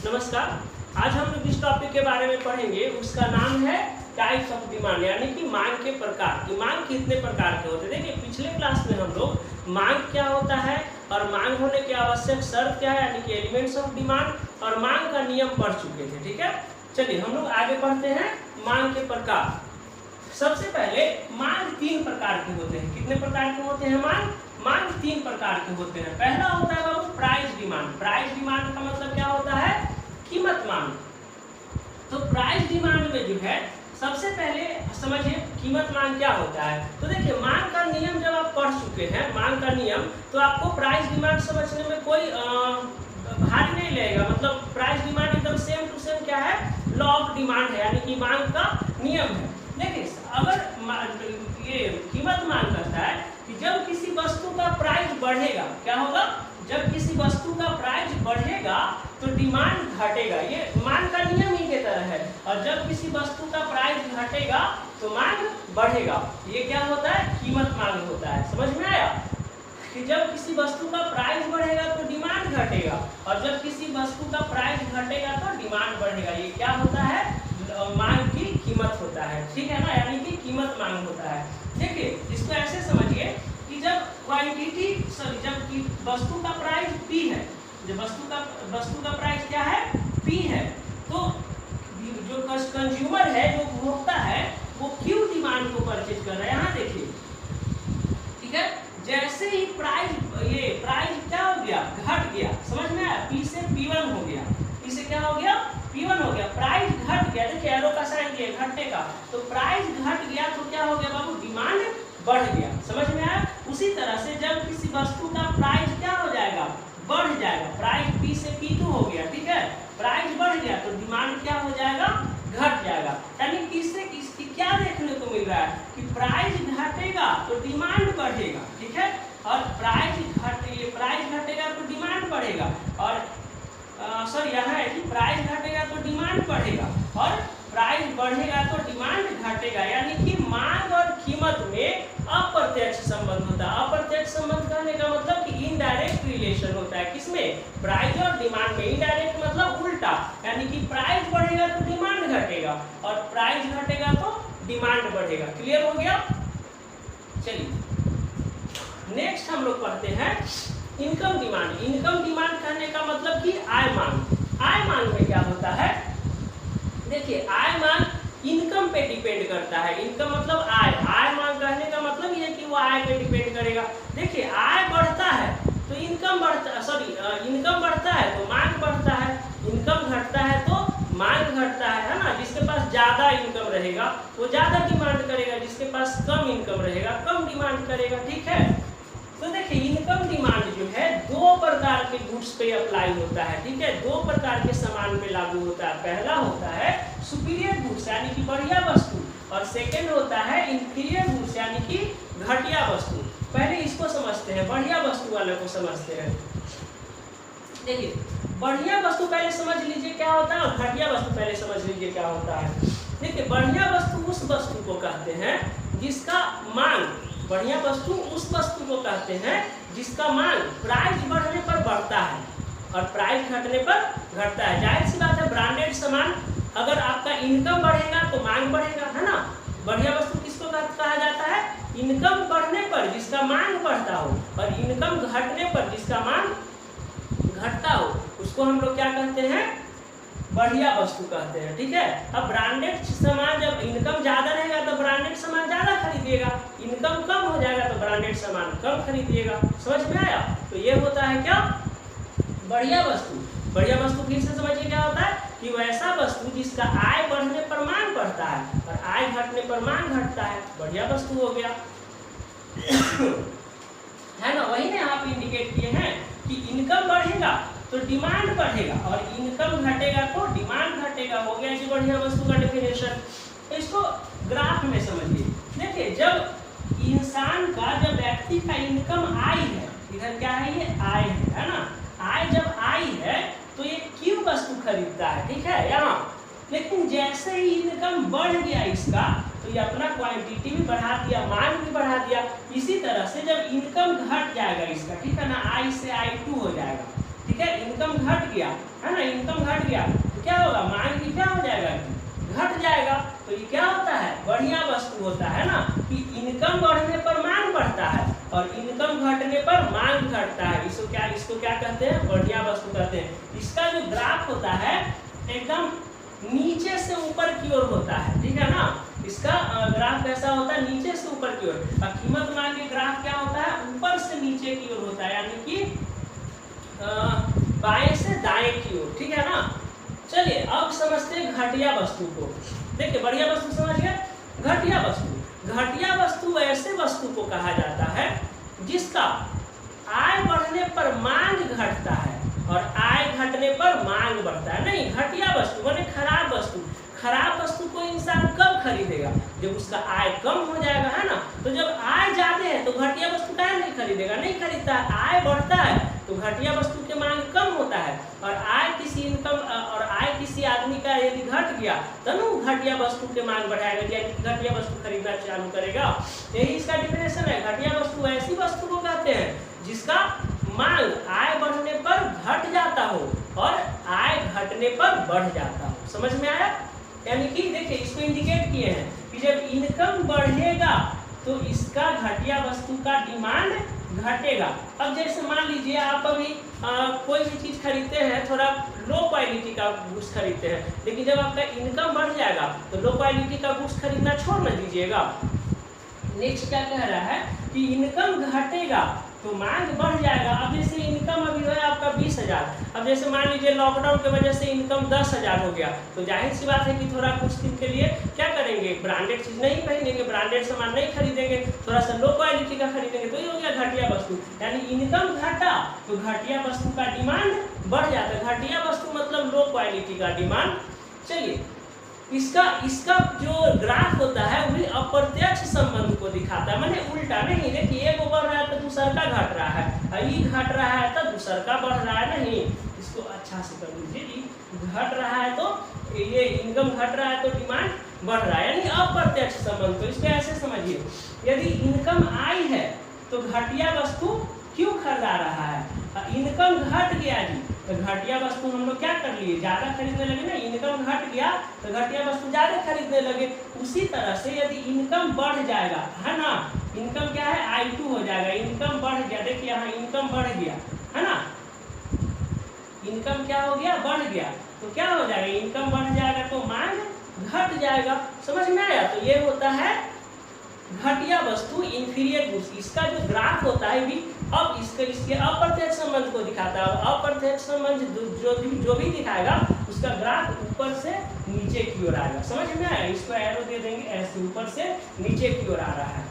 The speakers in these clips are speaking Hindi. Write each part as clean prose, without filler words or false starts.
नमस्कार। आज हम लोग जिस टॉपिक के बारे में पढ़ेंगे उसका नाम है टाइप्स ऑफ डिमांड, यानी कि मांग के प्रकार। कि मांग कितने प्रकार के होते हैं। देखिए पिछले क्लास में हम लोग मांग क्या होता है और मांग होने की आवश्यक शर्त क्या है, यानी कि एलिमेंट्स ऑफ डिमांड और मांग का नियम पढ़ चुके थे। ठीक है, चलिए हम लोग आगे बढ़ते हैं। मांग के प्रकार, सबसे पहले मांग तीन प्रकार के होते हैं। कितने प्रकार के होते हैं मांग तीन प्रकार के होते हैं। पहला होता है बाबू प्राइस डिमांड। प्राइस डिमांड का मतलब क्या होता है, कीमत मांग। तो प्राइस डिमांड में जो है सबसे पहले समझिए कीमत मांग क्या होता है। तो देखिए मांग का नियम जब आप पढ़ चुके हैं, मांग का नियम, तो आपको प्राइस डिमांड समझने में कोई भारी नहीं लगेगा। मतलब प्राइस डिमांड एकदम सेम टू सेम क्या है, लॉ ऑफ डिमांड है, यानी कि मांग का नियम है। देखिए अगर ये कीमत मांग करता है कि जब किसी वस्तु का प्राइस बढ़ेगा, क्या होगा, जब किसी वस्तु का प्राइस बढ़ेगा तो डिमांड घटेगा। ये मांग का नियम ही के तरह है। और जब किसी वस्तु का प्राइस घटेगा तो मांग बढ़ेगा। ये क्या होता है, कीमत मांग होता है। समझ में आया कि जब किसी वस्तु का प्राइस बढ़ेगा तो डिमांड घटेगा, और जब किसी वस्तु का प्राइस घटेगा तो डिमांड बढ़ेगा। ये क्या होता है, मांग की कीमत होता है। ठीक है ना, यानी कि कीमत मांग होता है। देखिए इसको ऐसे समझिए कि जब क्वांटिटी जब की वस्तु का प्राइस P है, जब वस्तु का प्राइस क्या है, P है, तो जो कंज्यूमर है, जो उपभोक्ता है, वो Q डिमांड को परचेज कर रहा है। यहाँ देखिए, ठीक है, जैसे ही प्राइस क्या हो गया, घट गया। समझ में आया, P से P1 हो गया, P से क्या हो गया, P1 हो गया। प्राइस घट गया, देखिए एरो का साइन दिया घटने का, तो प्राइस घट गया तो क्या हो गया बाबू, डिमांड बढ़ गया। समझ में आया। उसी तरह से जब किसी वस्तु का प्राइस क्या हो जाएगा, बढ़ जाएगा। प्राइस P से P2 हो गया, ठीक है, प्राइस बढ़ गया तो डिमांड क्या हो जाएगा, घट जाएगा। यानी किससे किसकी क्या देखने को मिल रहा है कि प्राइस घटेगा तो डिमांड बढ़ेगा। ठीक है, और प्राइस घटेगा तो डिमांड बढ़ेगा। और सॉरी यहाँ है कि प्राइस घटेगा तो डिमांड बढ़ेगा और प्राइस बढ़ेगा तो डिमांड घटेगा। यानी कि मांग और कीमत में अप्रत्यक्ष संबंध होता है। अप्रत्यक्ष संबंध कहने का मतलब कि इनडायरेक्ट रिलेशन होता है। किसमें, प्राइस और डिमांड में। इनडायरेक्ट मतलब उल्टा, यानी कि प्राइस बढ़ेगा तो डिमांड घटेगा और प्राइस घटेगा तो डिमांड बढ़ेगा। क्लियर हो गया। चलिए नेक्स्ट हम लोग पढ़ते हैं इनकम डिमांड। इनकम डिमांड कहने का मतलब कि आय मांग। आय मांग में क्या होता है, देखिए आय मांग इनकम पे डिपेंड करता है। इनकम मतलब आय। आय मांग कहने का मतलब ये है कि वो आय पे डिपेंड करेगा। देखिए आय बढ़ता है तो इनकम बढ़ता है तो मांग बढ़ता है, इनकम घटता है तो मांग घटता है ना। जिसके पास ज्यादा इनकम रहेगा वो ज्यादा डिमांड करेगा, जिसके पास कम इनकम रहेगा कम डिमांड करेगा। ठीक है, तो देखिए इनकम डिमांड जो है दो प्रकार के गुड्स पे अप्लाई होता है। ठीक है, दो प्रकार के सामान पे लागू होता है। पहला होता है सुपीरियर गुड्स, यानी कि बढ़िया वस्तु, और सेकंड होता है इंफीरियर गुड्स, यानी कि घटिया वस्तु। पहले इसको समझते हैं, बढ़िया वस्तु वाले को समझते हैं। देखिए बढ़िया वस्तु पहले समझ लीजिए क्या होता है, और घटिया वस्तु पहले समझ लीजिए क्या होता है। देखिए बढ़िया वस्तु उस वस्तु को कहते हैं जिसका मांग, बढ़िया वस्तु उस वस्तु को कहते हैं जिसका मांग प्राइस बढ़ने पर बढ़ता है और प्राइस घटने पर घटता है। जाहिर सी बात है, ब्रांडेड सामान, अगर आपका इनकम बढ़ेगा तो मांग बढ़ेगा, है ना। बढ़िया वस्तु किसको कहा जाता है, इनकम बढ़ने पर जिसका मांग बढ़ता हो, और इनकम घटने पर जिसका मांग घटता हो, उसको हम लोग क्या कहते हैं, बढ़िया वस्तु कहते हैं। ठीक है, अब ब्रांडेड सामान, जब इनकम ज्यादा रहेगा तो ब्रांडेड सामान ज्यादा खरीदिएगा, इनकम कम हो जाएगा तो ब्रांडेड सामान कम खरीदिएगा। समझ में आया। तो ये होता है क्या, बढ़िया वस्तु। बढ़िया वस्तु फिर से समझिए क्या होता है कि वैसा वस्तु जिसका आय बढ़ने पर मांग बढ़ता है और आय घटने पर मांग घटता है, बढ़िया वस्तु हो गया। है ना, वही ना आप इंडिकेट किए हैं कि इनकम बढ़ेगा तो डिमांड बढ़ेगा और इनकम घटेगा तो डिमांड घटेगा। हो गया जी बढ़िया वस्तु का डेफिनेशन। इसको ग्राफ में समझिए। देखिए जब इंसान का, जब व्यक्ति का इनकम आई है, इधर क्या है, ये आय है ना। आय जब आई है तो ये क्यों वस्तु खरीदता है, ठीक है यहाँ। लेकिन जैसे ही इनकम बढ़ गया इसका, तो ये अपना क्वांटिटी भी बढ़ा दिया, मांग भी बढ़ा दिया। इसी तरह से जब इनकम घट जाएगा इसका, ठीक है ना, आई से I2 हो जाएगा, ठीक ठीक है, इनकम घट गया है ना, इनकम घट गया तो क्या होगा, मांग की क्या हो जाएगा, घट जाएगा। तो ये क्या होता है, बढ़िया वस्तु होता है ना, कि इनकम बढ़ने पर मांग बढ़ता है और इनकम घटने पर मांग घटता है। इसको क्या कहते हैं, बढ़िया वस्तु कहते हैं। इसका जो ग्राफ होता है एकदम नीचे से ऊपर की ओर होता है, ठीक है ना, इसका ग्राफ कैसा होता है, नीचे से ऊपर की ओर। कीमत मांग के ग्राफ क्या होता है, ऊपर से नीचे की ओर होता है, यानी कि बाएं से दाएं की ओर, ठीक है ना। चलिए अब समझते हैं घटिया वस्तु को। देखिए बढ़िया वस्तु समझ गए, घटिया वस्तु। घटिया वस्तु ऐसे वस्तु को कहा जाता है जिसका आय बढ़ने पर मांग घटता है और आय घटने पर मांग बढ़ता है। नहीं, घटिया वस्तु माने खराब वस्तु। खराब वस्तु को इंसान कब खरीदेगा, जब उसका आय कम हो जाएगा, है ना। तो जब आय ज्यादा है तो घटिया वस्तु क्या नहीं खरीदेगा, नहीं खरीदता है। आय बढ़ता है तो घटिया वस्तु की मांग कम होता है और आय किसी आदमी का यदि घट गया तो ना घटिया वस्तु की मांग बढ़ाएगा, यानी घटिया वस्तु खरीदना चालू करेगा। यही इसका डिफिनेशन है। घटिया वस्तु ऐसी वस्तु को कहते हैं जिसका मांग आय बढ़ने पर घट जाता हो और आय घटने पर बढ़ जाता हो। समझ में आया, यानी कि देखिए इसको इंडिकेट किए हैं कि जब इनकम बढ़ेगा तो इसका घटिया वस्तु का डिमांड घटेगा। अब जैसे मान लीजिए आप अभी कोई भी चीज खरीदते हैं, थोड़ा लो क्वालिटी का गुड्स खरीदते हैं, लेकिन जब आपका इनकम बढ़ जाएगा तो लो क्वालिटी का गुड्स खरीदना छोड़ न दीजिएगा। नेक्स्ट क्या कह रहा है कि इनकम घटेगा तो मांग बढ़ जाएगा। अब जैसे इनकम अभी है आपका 20,000, अब जैसे मान लीजिए लॉकडाउन की वजह से इनकम 10,000 हो गया, तो जाहिर सी बात है कि थोड़ा कुछ दिन के लिए क्या करेंगे, ब्रांडेड चीज नहीं पहनेंगे, ब्रांडेड सामान नहीं खरीदेंगे, थोड़ा सा लो क्वालिटी का खरीदेंगे। तो ये हो गया घटिया वस्तु। यानी इनकम घटा तो घटिया वस्तु का डिमांड बढ़ जाता है। घटिया वस्तु मतलब लो क्वालिटी का डिमांड। चलिए इसका जो ग्राफ होता है वही अप्रत्यक्ष संबंध को दिखाता है, माने उल्टा नहीं। देखिए एक बढ़ रहा है तो दूसरा का घट रहा है, ये घट रहा है तो दूसरा का बढ़ रहा है। नहीं, इसको अच्छा से कर लीजिए, घट रहा है तो ये इनकम घट रहा है तो डिमांड बढ़ रहा है, यानी अप्रत्यक्ष संबंध। तो इसको ऐसे समझिए, यदि इनकम आई है तो घटिया वस्तु क्यों खरीदा रहा है, इनकम घट गया जी तो घटिया वस्तु हम लोग क्या कर लिए, ज्यादा खरीदने लगे ना। इनकम घट गया तो घटिया वस्तु ज्यादा खरीदने लगे। उसी तरह से यदि इनकम बढ़ जाएगा, है ना, इनकम क्या है I2 हो जाएगा, इनकम बढ़ गया। देखिए यहाँ इनकम बढ़ गया, है ना, इनकम क्या हो गया, बढ़ गया, तो क्या हो जाएगा, इनकम बढ़ जाएगा तो मांग घट जाएगा। समझ में आया। तो ये होता है घटिया वस्तु, इंफीरियर गुड्स। इसका जो ग्राफ होता है भी अब इसके अप्रत्यक्ष संबंध को दिखाता है। अप्रत्यक्ष संबंध जो भी दिखाएगा उसका ग्राफ ऊपर से नीचे की ओर आएगा। समझ में आया। इसको एरो दे देंगे, ऐसे ऊपर से नीचे की ओर आ रहा है।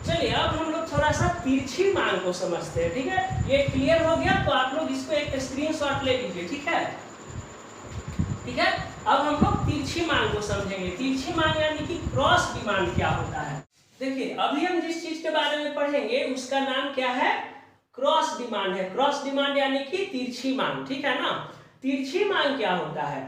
चलिए अब हम लोग थोड़ा सा तिरछी मांग को समझते हैं, ठीक है। ये क्लियर हो गया तो आप लोग इसको एक स्क्रीनशॉट ले लीजिए, ठीक है, ठीक है। अब हम लोग तिरछी मांग को समझेंगे। तिरछी मांग यानी कि क्रॉस डिमांड क्या होता है। देखिए अभी हम जिस चीज के बारे में पढ़ेंगे उसका नाम क्या है, क्रॉस डिमांड है। क्रॉस डिमांड यानी कि तिरछी मांग, ठीक है ना। तिरछी मांग क्या होता है,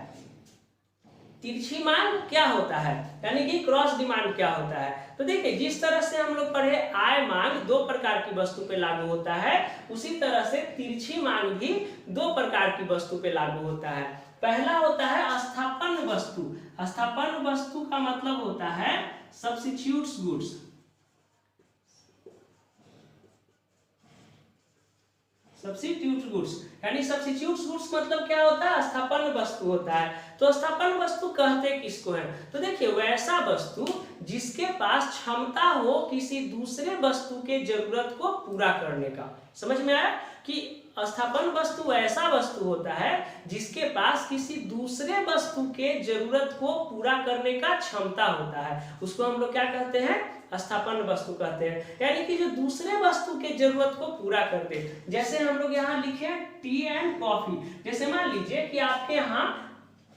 तिरछी मांग क्या होता है, यानी कि क्रॉस डिमांड क्या होता है। तो देखिए जिस तरह से हम लोग पढ़े आय मांग दो प्रकार की वस्तु पे लागू होता है, उसी तरह से तिरछी मांग भी दो प्रकार की वस्तु पे लागू होता है। पहला होता है स्थापन वस्तु। स्थापन वस्तु का मतलब होता है सब्स्टिट्यूट्स गुड्स। सब्स्टिट्यूट गुड्स यानी सब्स्टिट्यूट गुड्स मतलब क्या होता है, स्थापन वस्तु होता है। तो स्थापन वस्तु कहते किसको है, तो देखिए वैसा वस्तु जिसके पास क्षमता हो किसी दूसरे वस्तु के जरूरत को पूरा करने का। समझ में आया कि स्थापन वस्तु ऐसा वस्तु होता है जिसके पास किसी दूसरे वस्तु के जरूरत को पूरा करने का क्षमता होता है, उसको हम लोग क्या कहते हैं, स्थापन वस्तु कहते हैं। यानी कि जो दूसरे वस्तु के जरूरत को पूरा करते हैं। जैसे हम लोग यहाँ लिखे टी एंड कॉफी। जैसे मान लीजिए कि आपके यहाँ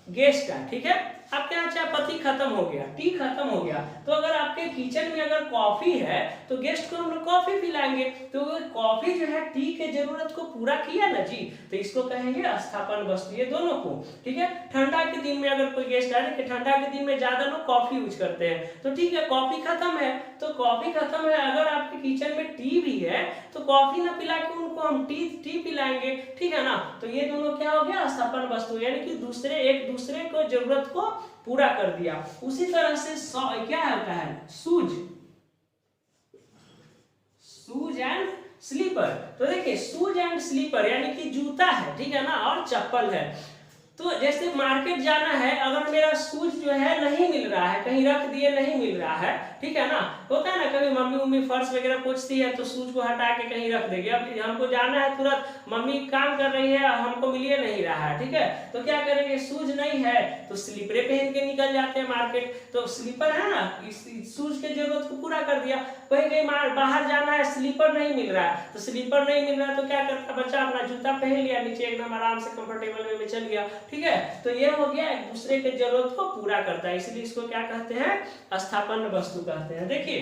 गेस्ट है, ठीक है, आपके यहाँ चाय पत्ती खत्म हो गया, टी खत्म हो गया, तो अगर आपके किचन में अगर कॉफी है तो गेस्ट को हम लोग कॉफी पिलाएंगे, तो कॉफी जो है टी के जरूरत को पूरा किया ना जी, तो इसको कहेंगे अस्थापन वस्तु, ये दोनों को, ठीक है। ठंडा के दिन में अगर कोई गेस्ट आए, देखिए ठंडा के दिन में ज्यादा लोग कॉफी यूज करते हैं, तो ठीक है कॉफी खत्म है, तो कॉफी खत्म है, अगर आपके किचन में टी भी है तो कॉफी ना पिला के उनको हम टी पिलाएंगे, ठीक है ना। तो ये दोनों क्या हो गया, अस्थापन वस्तु, यानी कि एक दूसरे को जरूरत को पूरा कर दिया। उसी तरह से क्या होता है, शूज एंड स्लीपर, तो देखिए शूज एंड स्लीपर यानी कि जूता है, ठीक है ना, और चप्पल है। तो जैसे मार्केट जाना है, अगर मेरा शूज जो है नहीं मिल रहा है, कहीं रख दिए नहीं मिल रहा है, ठीक है ना, होता है ना कभी मम्मी फर्श वगैरह पोंछती है तो शूज को हटा के कहीं रख देगी, अब हमको जाना है तुरंत, मम्मी काम कर रही है, हमको मिल नहीं रहा है, ठीक है, तो क्या करेंगे, शूज नहीं है तो स्लीपरे पहन के निकल जाते हैं मार्केट, तो स्लीपर है ना, शूज के जरूरत को पूरा कर दिया। कहीं बाहर जाना है, स्लीपर नहीं मिल रहा है, तो स्लीपर नहीं मिल रहा है तो क्या करता बच्चा, अपना जूता पहन लिया, नीचे एकदम आराम से कंफर्टेबल वे में चल गया, ठीक है। तो ये हो गया एक दूसरे के जरूरत को पूरा करता है, इसलिए इसको क्या कहते हैं, अस्थापन वस्तु कहते हैं। देखिए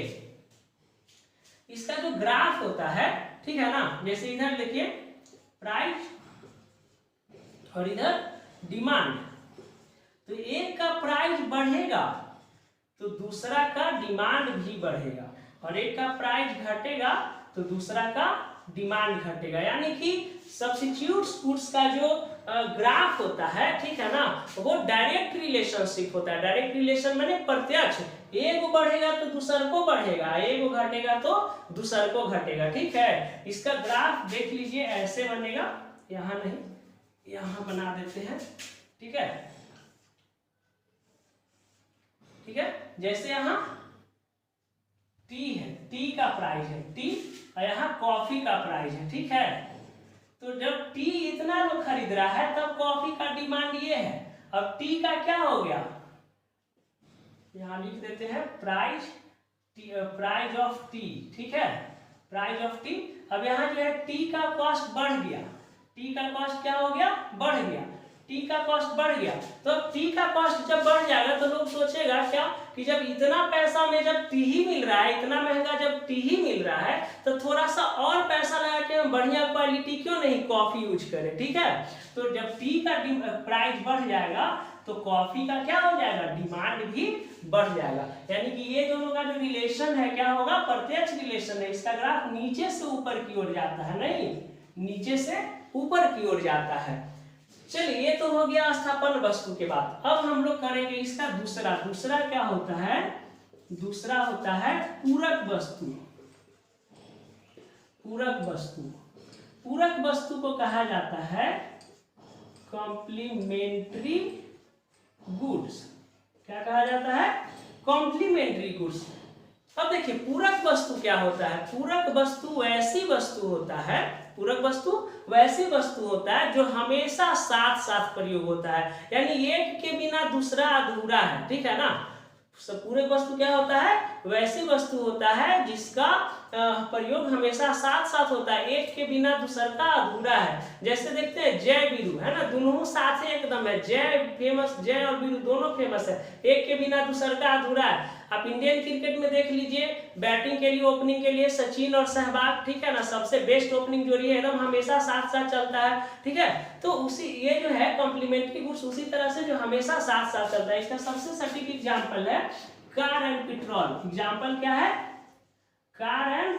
इसका जो ग्राफ होता है, ठीक है ना, जैसे इधर देखिए प्राइस और इधर डिमांड, तो एक का प्राइस बढ़ेगा तो दूसरा का डिमांड भी बढ़ेगा, और एक का प्राइस घटेगा तो दूसरा का डिमांड घटेगा, यानी कि सब्स्टिट्यूट गुड्स का जो ग्राफ होता है, ठीक है ना, वो डायरेक्ट रिलेशनशिप होता है। डायरेक्ट रिलेशन माने प्रत्यक्ष, एक बढ़ेगा तो दूसर को बढ़ेगा, एक घटेगा तो दूसर को घटेगा, ठीक है। इसका ग्राफ देख लीजिए, ऐसे बनेगा, यहाँ नहीं यहाँ बना देते हैं, ठीक है, ठीक है, जैसे यहाँ टी है, टी का प्राइस है टी, और यहाँ कॉफी का प्राइस है, ठीक है। तो जब टी इतना लोग खरीद रहा है तब कॉफी का डिमांड ये है, अब टी का क्या हो गया, यहाँ लिख देते हैं प्राइस ऑफ टी, ठीक है, प्राइस ऑफ टी। अब यहाँ जो है टी का कॉस्ट बढ़ गया, टी का कॉस्ट क्या हो गया, बढ़ गया, टी का कॉस्ट बढ़ गया, तो टी का कॉस्ट जब बढ़ जाएगा तो लोग सोचेगा क्या कि जब इतना पैसा में जब टी ही मिल रहा है, इतना महंगा जब टी ही मिल रहा है, तो थोड़ा सा और पैसा लगा के हम बढ़िया क्वालिटी क्यों नहीं कॉफी यूज करें, ठीक है। तो जब टी का प्राइस बढ़ जाएगा तो कॉफी का क्या हो जाएगा, डिमांड भी बढ़ जाएगा, यानी कि ये दोनों का जो रिलेशन है क्या होगा, प्रत्यक्ष रिलेशन है। इसका ग्राफ नीचे से ऊपर की ओर जाता है, नहीं नीचे से ऊपर की ओर जाता है। चलिए ये तो हो गया स्थापन वस्तु के बाद। अब हम लोग करेंगे इसका दूसरा क्या होता है, दूसरा होता है पूरक वस्तु। पूरक वस्तु, पूरक वस्तु को कहा जाता है कॉम्प्लीमेंट्री गुड्स। क्या कहा जाता है, कॉम्प्लीमेंट्री गुड्स। अब देखिए पूरक वस्तु क्या होता है, पूरक वस्तु वैसी वस्तु होता है, पूरक वस्तु वैसी वस्तु होता है जो हमेशा साथ साथ प्रयोग होता है, यानी एक के बिना दूसरा अधूरा है, ठीक है ना। पूरक वस्तु क्या होता है, वैसी वस्तु होता है जिसका प्रयोग हमेशा साथ साथ होता है, एक के बिना दूसरा का अधूरा है। जैसे देखते हैं जय वीरू है ना, दोनों साथ ही एकदम है, जय फेमस, जय और वीरू दोनों फेमस है, एक के बिना दूसरा का अधूरा है। आप इंडियन क्रिकेट में देख लीजिए, बैटिंग के लिए ओपनिंग के लिए सचिन और सहवाग, ठीक है ना, सबसे बेस्ट ओपनिंग जोड़ी है, एकदम हमेशा साथ साथ चलता है, ठीक है। तो उसी ये जो है कॉम्प्लीमेंट्री गुड्स उसी तरह से जो हमेशा साथ साथ चलता है। इसका सबसे सटीक एग्जाम्पल है कार एंड पेट्रोल। एग्जाम्पल क्या है, कार एंड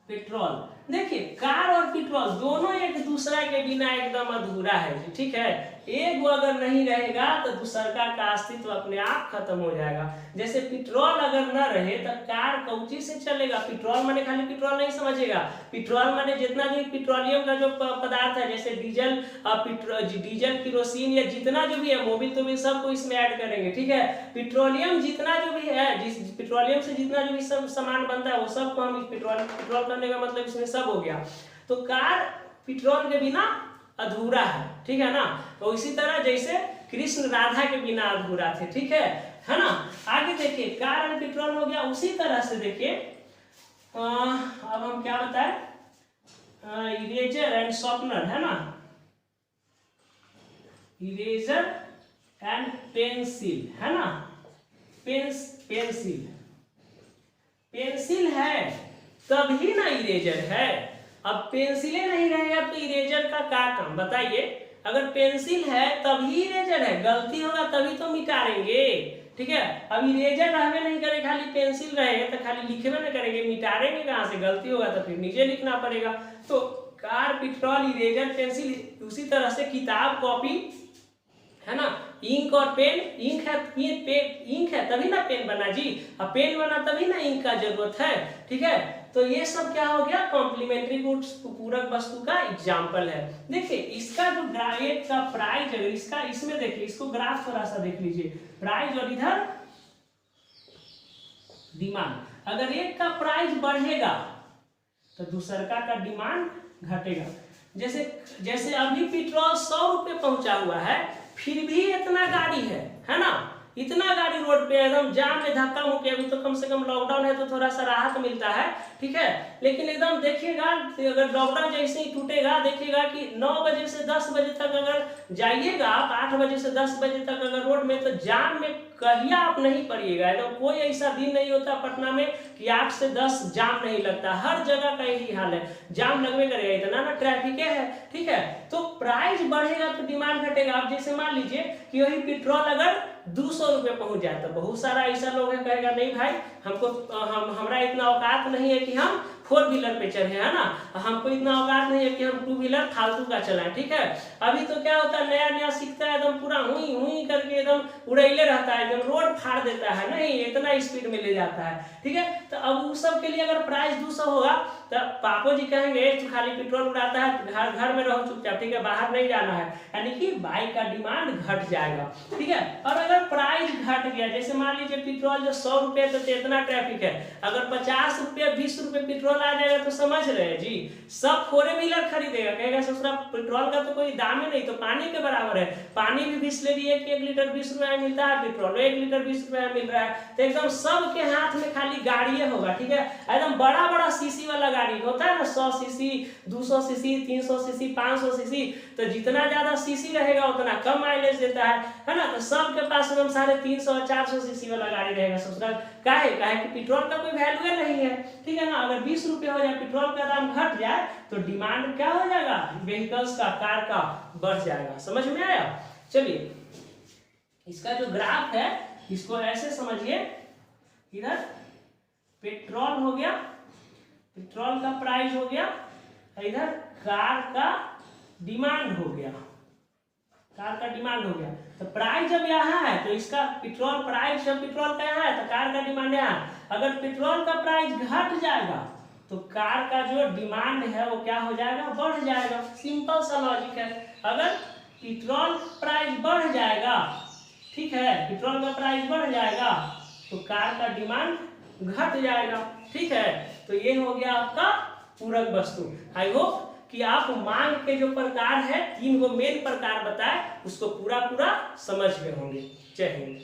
पेट्रोल। देखिए कार और पेट्रोल दोनों एक दूसरा के बिना एकदम अधूरा है, ठीक है। एक वो अगर नहीं रहेगा तो दूसरा का अस्तित्व अपने आप खत्म हो जाएगा। जैसे पेट्रोल अगर न रहे तो कार कौची से चलेगा। पेट्रोल माने खाली पेट्रोल नहीं समझेगा, पेट्रोल माने जितना भी पेट्रोलियम का जो पदार्थ है, जैसे डीजल किरोसिन या जितना जो भी है, मोबिल तो भी सबको इसमें ऐड करेंगे, ठीक है। पेट्रोलियम जितना जो भी है, जिस पेट्रोलियम से जितना जो भी सब सामान बनता है वो सबको हम पेट्रोल करने का मतलब इसमें सब हो गया। तो कार पेट्रोल के बिना अधूरा है, ठीक है ना। तो इसी तरह जैसे कृष्ण राधा के बिना अधूरा थे, ठीक है ना। आगे देखिए कार एंड पेट्रोल हो गया। उसी तरह से देखिए अब हम क्या बताएं, इरेजर एंड शॉर्पनर है ना। इरेजर एंड पेंसिल, है ना, पेंसिल पेंसिल है तभी ना इरेजर है। अब पेंसिलें नहीं रहेगा तो इरेजर का क्या काम बताइए। अगर पेंसिल है तभी इरेजर है, गलती होगा तभी तो मिटारेंगे, ठीक है। अब इरेजर रहबे नहीं करे, खाली पेंसिल रहेगा तो खाली लिखेबे नहीं करेंगे, मिटारेंगे कहाँ से, गलती होगा तो फिर नीचे लिखना पड़ेगा। तो कार, पेट्रोल, इरेजर, पेंसिल, उसी तरह से किताब, कॉपी, है ना, इंक और पेन। इंक है, इंक है तभी ना पेन बना जी, अब पेन बना तभी ना इंक का जरूरत है, ठीक है। तो ये सब क्या हो गया, कॉम्प्लीमेंट्री गुड्स, पूरक वस्तु का एग्जाम्पल है। देखिए इसका जो ग्राफ का प्राइस, अगर इसका इसमें देखिए, इसको ग्राफ थोड़ा सा देख लीजिए, प्राइस और इधर डिमांड। अगर एक का प्राइस बढ़ेगा तो दूसरा का डिमांड घटेगा। जैसे अभी पेट्रोल 100 रुपये पहुंचा हुआ है, फिर भी इतना गाड़ी है ना, इतना गाड़ी रोड पे एकदम जाम में धक्का मुक्की। अभी तो कम से कम लॉकडाउन है तो थोड़ा सा राहत मिलता है, ठीक है। लेकिन एकदम देखिएगा, अगर लॉकडाउन जैसे ही टूटेगा, देखिएगा कि 9 बजे से 10 बजे तक अगर जाइएगा आप, 8 बजे से 10 बजे तक अगर रोड में, तो जाम में कहीं आप नहीं पड़िएगा। एकदम कोई ऐसा दिन नहीं होता पटना में कि 8 से 10 जाम नहीं लगता, हर जगह का यही हाल है, जाम लगवे करेगा, इतना ना ट्रैफिक है, ठीक है। तो प्राइस बढ़ेगा तो डिमांड घटेगा। आप जैसे मान लीजिए कि वही पेट्रोल अगर 200 रुपये पहुंच जाए, तो बहुत सारा ऐसा लोग है कहेगा नहीं भाई, हमको हमरा इतना औकात नहीं है कि हम 4 व्हीलर पे चढ़े, है ना, हमको इतना औकात नहीं है कि हम 2 व्हीलर फालतू का चलाएं, ठीक है। अभी तो क्या होता है, नया नया सीखता है, एकदम पूरा हुई हुई करके एकदम उड़ैले रहता है, एकदम रोड फाड़ देता है, नहीं इतना स्पीड में ले जाता है, ठीक है। तो अब उस सब के लिए अगर प्राइस 200 होगा तो पापो जी कहेंगे तू खाली पेट्रोल उड़ाता है, घर में रहो चुपचाप, ठीक है, बाहर नहीं जाना है, यानी कि बाइक का डिमांड घट जाएगा, ठीक है। और अगर प्राइस घट गया, जैसे मान लीजिए पेट्रोल जो 100 रुपये तो इतना ट्रैफिक है, अगर 50 रुपये 20 रुपये पेट्रोल आ जाएगा तो समझ रहे हैं जी, सब 4 व्हीलर खरीदेगा, कहेगा ससुरा पेट्रोल का तो कोई दाम ही नहीं, तो पानी के बराबर है। पानी भी बिस्लेरी 1 लीटर 20 रुपये में मिलता है, पेट्रोल 1 लीटर 20 रुपये में मिल रहा है। तो एकदम सबके हाथ में खाली गाड़ी होगा, ठीक है। एकदम बड़ा बड़ा सीसी वाला गाड़ी होता है ना, 100 सीसी, 200 सीसी, 300 सीसी, 500 सीसी, तो जितना ज्यादा सीसी रहेगा उतना कम माइलेज देता है ना। तो सबके पास एकदम 350 400 सीसी वाला गाड़ी रहेगा ससुराल, काहे कि पेट्रोल का कोई वैल्यू नहीं है, ठीक है ना। अगर 20 रुपये हो जाए, पेट्रोल का दाम घट जाए, तो डिमांड क्या हो जाएगा, व्हीकल्स का, कार का बढ़ जाएगा। समझ में आया। चलिए इसका जो ग्राफ है इसको ऐसे समझिए, इधर पेट्रोल हो गया, पेट्रोल का प्राइस हो गया, इधर कार का डिमांड हो गया, कार का डिमांड हो गया। तो प्राइस जब यहाँ है तो इसका पेट्रोल प्राइस, जब पेट्रोल का यहाँ है तो कार का डिमांड यहाँ। अगर पेट्रोल का प्राइस घट जाएगा तो कार का जो डिमांड है वो क्या हो जाएगा, बढ़ जाएगा। सिंपल सा लॉजिक है। अगर पेट्रोल प्राइस बढ़ जाएगा, ठीक है, पेट्रोल का प्राइस बढ़ जाएगा तो कार का डिमांड घट जाएगा, ठीक है। तो ये हो गया आपका पूरक वस्तु। आई होप कि आप मांग के जो प्रकार है, 3 मेन प्रकार बताए, उसको पूरा समझ गए होंगे। जय हिंद।